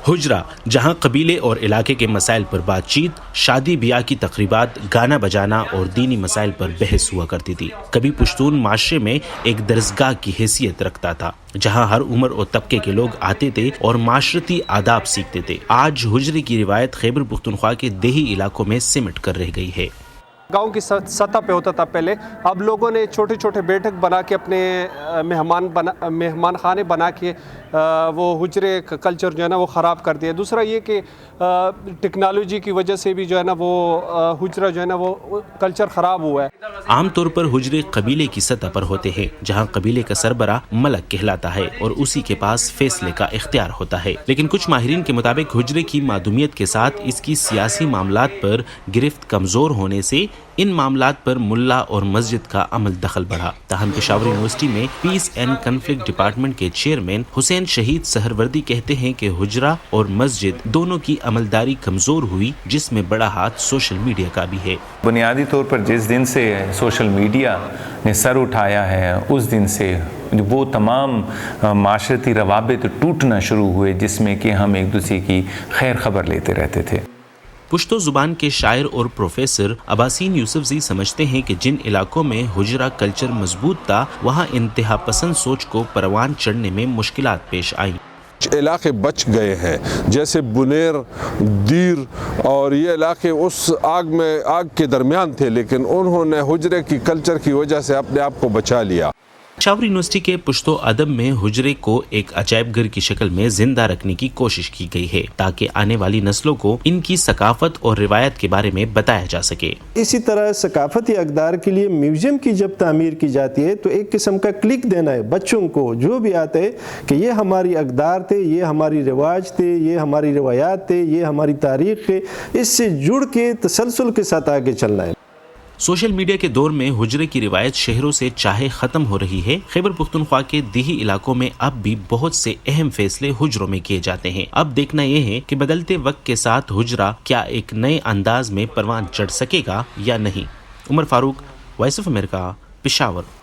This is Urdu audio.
حجرہ، جہاں قبیلے اور علاقے کے مسائل پر بات چیت، شادی بیاہ کی تقریبات، گانا بجانا اور دینی مسائل پر بحث ہوا کرتی تھی۔ کبھی پشتون معاشرے میں ایک درسگاہ کی حیثیت رکھتا تھا جہاں ہر عمر اور طبقے کے لوگ آتے تھے اور معاشرتی آداب سیکھتے تھے۔ آج حجرے کی روایت خیبر پختونخوا کے دیہی علاقوں میں سمٹ کر رہ گئی ہے۔ گاؤں کی سطح پہ ہوتا تھا پہلے، اب لوگوں نے چھوٹے چھوٹے بیٹھک بنا کے اپنے مہمان خانے بنا کے وہ حجرے کا کلچر جو ہے نا وہ خراب کر دیا۔ دوسرا یہ کہ ٹیکنالوجی کی وجہ سے بھی جو ہے نا وہ حجرہ جو ہے نا وہ کلچر خراب ہوا ہے۔ عام طور پر حجرے قبیلے کی سطح پر ہوتے ہیں جہاں قبیلے کا سربراہ ملک کہلاتا ہے اور اسی کے پاس فیصلے کا اختیار ہوتا ہے، لیکن کچھ ماہرین کے مطابق حجرے کی معدومیت کے ساتھ اس کی سیاسی معاملات پر گرفت کمزور ہونے سے ان معاملات پر ملا اور مسجد کا عمل دخل بڑھا۔ تاہم پشاور یونیورسٹی میں پیس اینڈ کنفلکٹ ڈپارٹمنٹ کے چیئرمین حسین شہید سہروردی کہتے ہیں کہ حجرہ اور مسجد دونوں کی عملداری کمزور ہوئی، جس میں بڑا ہاتھ سوشل میڈیا کا بھی ہے۔ بنیادی طور پر جس دن سے سوشل میڈیا نے سر اٹھایا ہے اس دن سے وہ تمام معاشرتی روابط ٹوٹنا شروع ہوئے جس میں کہ ہم ایک دوسرے کی خیر خبر لیتے رہتے تھے۔ پشتو زبان کے شاعر اور پروفیسر عباسین یوسفزئی سمجھتے ہیں کہ جن علاقوں میں حجرہ کلچر مضبوط تھا وہاں انتہا پسند سوچ کو پروان چڑھنے میں مشکلات پیش آئیں۔ علاقے بچ گئے ہیں جیسے بنیر، دیر اور یہ علاقے اس آگ کے درمیان تھے، لیکن انہوں نے حجرے کی کلچر کی وجہ سے اپنے آپ کو بچا لیا۔ پشاور یونیورسٹی کے پشتو ادب میں حجرے کو ایک عجائب گھر کی شکل میں زندہ رکھنے کی کوشش کی گئی ہے تاکہ آنے والی نسلوں کو ان کی ثقافت اور روایت کے بارے میں بتایا جا سکے۔ اسی طرح ثقافتی اقدار کے لیے میوزیم کی جب تعمیر کی جاتی ہے تو ایک قسم کا کلک دینا ہے بچوں کو جو بھی آتے ہیں کہ یہ ہماری اقدار تھے، یہ ہماری رواج تھے، یہ ہماری روایات تھے، یہ ہماری تاریخ ہے، اس سے جڑ کے تسلسل کے ساتھ آگے چلنا ہے۔ سوشل میڈیا کے دور میں حجرے کی روایت شہروں سے چاہے ختم ہو رہی ہے، خیبر پختونخوا کے دیہی علاقوں میں اب بھی بہت سے اہم فیصلے حجروں میں کیے جاتے ہیں۔ اب دیکھنا یہ ہے کہ بدلتے وقت کے ساتھ حجرہ کیا ایک نئے انداز میں پروان چڑھ سکے گا یا نہیں۔ عمر فاروق، وائس آف امریکہ، پشاور۔